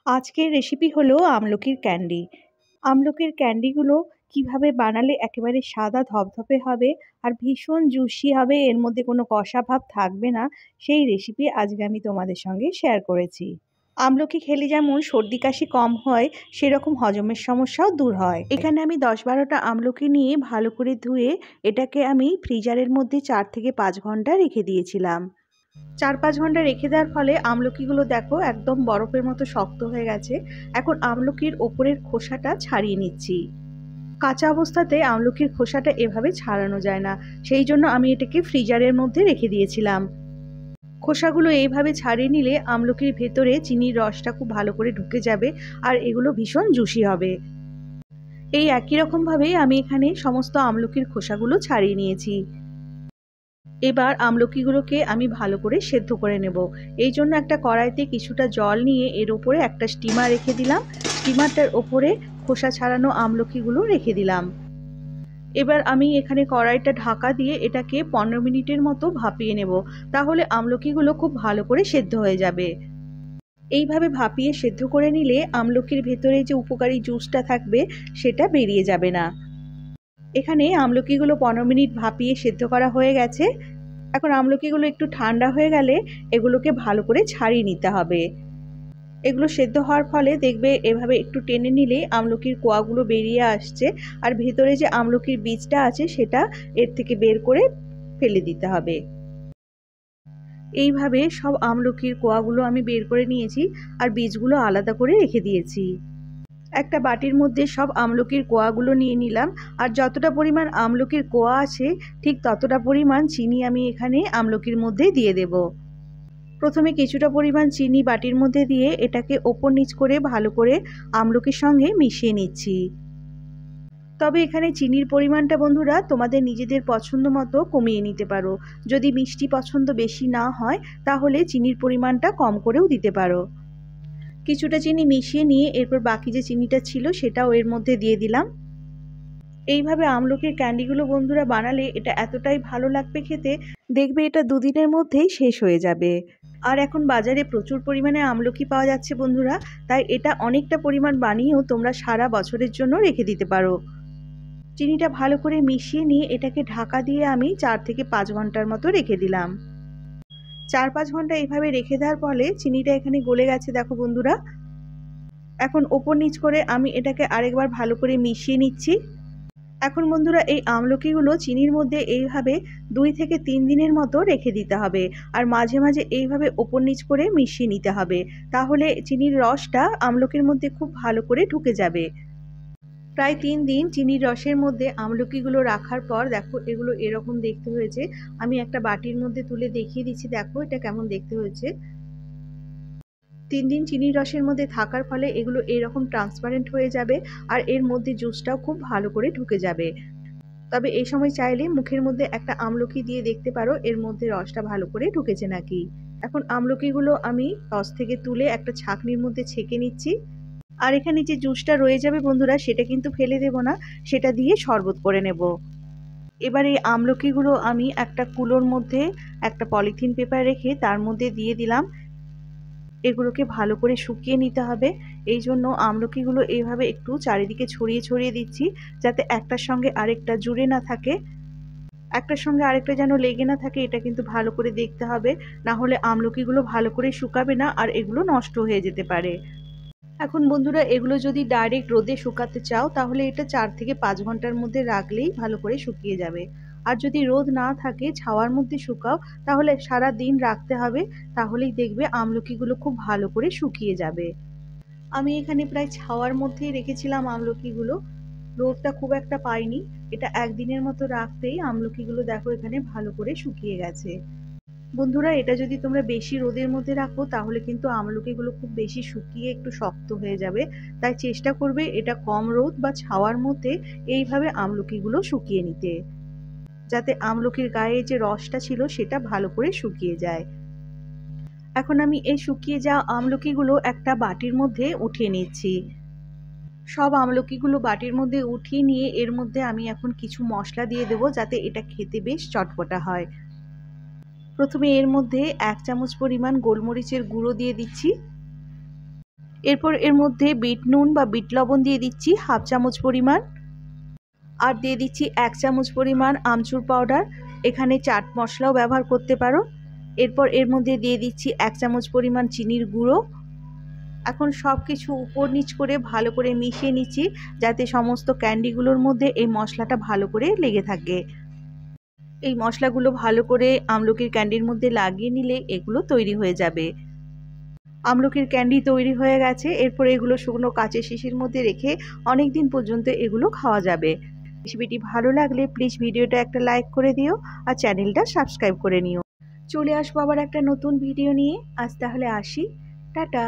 আজকের রেসিপি হলো আমলকির ক্যান্ডি। আমলকির ক্যান্ডিগুলো কিভাবে বানালে একেবারে সাদা ধপধপে হবে আর ভীষণ জুসি হবে, এর মধ্যে কোনো কষা ভাব থাকবে না, সেই রেসিপি আজকে আমি তোমাদের সঙ্গে শেয়ার করেছি। আমলকি খেলে যেমন সর্দি কাশি কম হয়, সেরকম হজমের সমস্যাও দূর হয়। এখানে আমি 10-12টা আমলকি নিয়ে ভালো করে ধুয়ে এটাকে আমি ফ্রিজারের মধ্যে 4 থেকে 5 ঘন্টা রেখে দিয়েছিলাম। 4-5 ঘন্টা রেখে দেওয়ার ফলে আমলকিগুলো দেখো একদম বরফের মতো শক্ত হয়ে গেছে। এখন আমলকির ওপরের খোসাটা ছাড়িয়ে নিচ্ছি। কাঁচা অবস্থাতে আমলকির খোসাটা এভাবে ছাড়ানো যায় না, সেই জন্য আমি এটাকে ফ্রিজারের মধ্যে রেখে দিয়েছিলাম। খোসাগুলো এইভাবে ছাড়িয়ে নিলে আমলকির ভেতরে চিনির রসটা খুব ভালো করে ঢুকে যাবে আর এগুলো ভীষণ জুসি হবে। এই একই রকমভাবেই আমি এখানে সমস্ত আমলকির খোসাগুলো ছাড়িয়ে নিয়েছি। এবার আমলকিগুলোকে আমি ভালো করে সেদ্ধ করে নেব। এই জন্য একটা কড়াইতে কিছুটা জল নিয়ে এর উপরে একটা স্টিমার রেখে দিলাম। স্টিমারটার ওপরে খোসা ছাড়ানো আমলকিগুলো রেখে দিলাম। এবার আমি এখানে কড়াইটা ঢাকা দিয়ে এটাকে 15 মিনিটের মতো ভাপিয়ে নেব, তাহলে আমলকিগুলো খুব ভালো করে সেদ্ধ হয়ে যাবে। এইভাবে ভাপিয়ে সেদ্ধ করে নিলে আমলকির ভেতরে যে উপকারী জুসটা থাকবে সেটা বেরিয়ে যাবে না। এখানে আমলকিগুলো 15 মিনিট ভাপিয়ে সেদ্ধ করা হয়ে গেছে। এখন আমলকিগুলো একটু ঠান্ডা হয়ে গেলে এগুলোকে ভালো করে ছাড়িয়ে নিতে হবে। এগুলো সেদ্ধ হওয়ার ফলে দেখবে এভাবে একটু টেনে নিলে আমলকির কোয়াগুলো বেরিয়ে আসছে, আর ভেতরে যে আমলকির বীজটা আছে সেটা এর থেকে বের করে ফেলে দিতে হবে। এইভাবে সব আমলকির কোয়াগুলো আমি বের করে নিয়েছি আর বীজগুলো আলাদা করে রেখে দিয়েছি। একটা বাটির মধ্যে সব আমলকির কোয়াগুলো নিয়ে নিলাম, আর যতটা পরিমাণ আমলকির কোয়া আছে ঠিক ততটা পরিমাণ চিনি আমি এখানে আমলকির মধ্যে দিয়ে দেব। প্রথমে কিছুটা পরিমাণ চিনি বাটির মধ্যে দিয়ে এটাকে ওপর নিচ করে ভালো করে আমলকির সঙ্গে মিশিয়ে নিচ্ছি। তবে এখানে চিনির পরিমাণটা বন্ধুরা তোমাদের নিজেদের পছন্দ মতো কমিয়ে নিতে পারো। যদি মিষ্টি পছন্দ বেশি না হয় তাহলে চিনির পরিমাণটা কম করেও দিতে পারো। কিছুটা চিনি মিশিয়ে নিয়ে এরপর বাকি যে চিনিটা ছিল সেটাও এর মধ্যে দিয়ে দিলাম। এইভাবে আমলকির ক্যান্ডিগুলো বন্ধুরা বানালে এটা এতটাই ভালো লাগবে খেতে, দেখবে এটা দুদিনের মধ্যেই শেষ হয়ে যাবে। আর এখন বাজারে প্রচুর পরিমাণে আমলকি পাওয়া যাচ্ছে বন্ধুরা, তাই এটা অনেকটা পরিমাণ বানিয়েও তোমরা সারা বছরের জন্য রেখে দিতে পারো। চিনিটা ভালো করে মিশিয়ে নিয়ে এটাকে ঢাকা দিয়ে আমি 4 থেকে 5 ঘন্টার মতো রেখে দিলাম। 4-5 ঘন্টা এইভাবে রেখে দেওয়ার ফলে চিনিটা এখানে গলে গেছে দেখো বন্ধুরা। এখন ওপর নিচ করে আমি এটাকে আরেকবার ভালো করে মিশিয়ে নিচ্ছি। এখন বন্ধুরা এই আমলকিগুলো চিনির মধ্যে এইভাবে 2 থেকে 3 দিনের মতো রেখে দিতে হবে, আর মাঝে মাঝে এইভাবে ওপর নিচ করে মিশিয়ে নিতে হবে, তাহলে চিনির রসটা আমলকির মধ্যে খুব ভালো করে ঢুকে যাবে। প্রায় 3 দিন চিনির রসের মধ্যে আমলকিগুলো রাখার পর দেখো এগুলো এরকম দেখতে হয়েছে। আমি একটা বাটির মধ্যে তুলে দেখিয়ে দিচ্ছি, দেখো এটা কেমন দেখতে হয়েছে। 3 দিন চিনির রসের মধ্যে থাকার ফলে এগুলো এরকম ট্রান্সপারেন্ট হয়ে যাবে, আর এর মধ্যে জুসটাও খুব ভালো করে ঢুকে যাবে। তবে এই সময় চাইলে মুখের মধ্যে একটা আমলকি দিয়ে দেখতে পারো এর মধ্যে রসটা ভালো করে ঢুকেছে নাকি। এখন আমলকিগুলো আমি রস থেকে তুলে একটা ছাঁকনির মধ্যে ছেঁকে নিচ্ছি। আর এখানে যে জুসটা রয়ে যাবে বন্ধুরা সেটা কিন্তু ফেলে দেব না, সেটা দিয়ে শরবত করে নেব। এবার এই আমলকিগুলো আমি একটা কুলোর মধ্যে একটা পলিথিন পেপার রেখে তার মধ্যে দিয়ে দিলাম। এগুলোকে ভালো করে শুকিয়ে নিতে হবে, এই জন্য আমলকিগুলো এইভাবে একটু চারিদিকে ছড়িয়ে ছড়িয়ে দিচ্ছি, যাতে একটার সঙ্গে আরেকটা জুড়ে না থাকে, একটার সঙ্গে আরেকটা যেন লেগে না থাকে। এটা কিন্তু ভালো করে দেখতে হবে, না হলে আমলকিগুলো ভালো করে শুকাবে না আর এগুলো নষ্ট হয়ে যেতে পারে। এখন বন্ধুরা এগুলো যদি ডাইরেক্ট রোদে শুকাতে চাও তাহলে এটা 4 থেকে 5 ঘন্টার মধ্যে রাখলেই ভালো করে শুকিয়ে যাবে। আর যদি রোদ না থাকে ছাওয়ার মধ্যে শুকাও তাহলে সারা দিন রাখতে হবে, তাহলেই দেখবে আমলকিগুলো খুব ভালো করে শুকিয়ে যাবে। আমি এখানে প্রায় ছাওয়ার মধ্যেই রেখেছিলাম আমলকিগুলো, রোদটা খুব একটা পাইনি। এটা একদিনের মতো রাখতেই আমলকিগুলো দেখো এখানে ভালো করে শুকিয়ে গেছে। বন্ধুরা এটা যদি তোমরা বেশি রোদের মধ্যে রাখো তাহলে কিন্তু আমলকিগুলো খুব বেশি শুকিয়ে একটু শক্ত হয়ে যাবে, তাই চেষ্টা করবে এটা কম রোদ বা ছাওয়ার মধ্যে এইভাবে আমলকিগুলো শুকিয়ে নিতে, যাতে আমলকির গায়ে যে রসটা ছিল সেটা ভালো করে শুকিয়ে যায়। এখন আমি এই শুকিয়ে যাওয়া আমলকিগুলো একটা বাটির মধ্যে উঠিয়ে নিচ্ছি। সব আমলকিগুলো বাটির মধ্যে উঠিয়ে নিয়ে এর মধ্যে আমি এখন কিছু মশলা দিয়ে দেবো, যাতে এটা খেতে বেশ চটপটা হয়। প্রথমে এর মধ্যে 1 চামচ পরিমাণ গোলমরিচের গুঁড়ো দিয়ে দিচ্ছি। এরপর এর মধ্যে বিট নুন বা বিট লবণ দিয়ে দিচ্ছি 1/2 চামচ পরিমাণ, আর দিয়ে দিচ্ছি 1 চামচ পরিমাণ আমচুর পাউডার, এখানে চাট মশলাও ব্যবহার করতে পারো। এরপর এর মধ্যে দিয়ে দিচ্ছি 1 চামচ পরিমাণ চিনির গুঁড়ো। এখন সব কিছু উপর নিচ করে ভালো করে মিশিয়ে নিচ্ছি, যাতে সমস্ত ক্যান্ডিগুলোর মধ্যে এই মশলাটা ভালো করে লেগে থাকে। এই মশলাগুলো ভালো করে আমলকির ক্যান্ডির মধ্যে লাগিয়ে নিলে এগুলো তৈরি হয়ে যাবে। আমলকির ক্যান্ডি তৈরি হয়ে গেছে। এরপর এগুলো শুকনো কাচের শিশির মধ্যে রেখে অনেক দিন পর্যন্ত এগুলো খাওয়া যাবে। রেসিপিটি ভালো লাগলে প্লিজ ভিডিওটা একটা লাইক করে দিও আর চ্যানেলটা সাবস্ক্রাইব করে নিও। চলে আসবো আবার একটা নতুন ভিডিও নিয়ে। আজ তাহলে আসি, টাটা।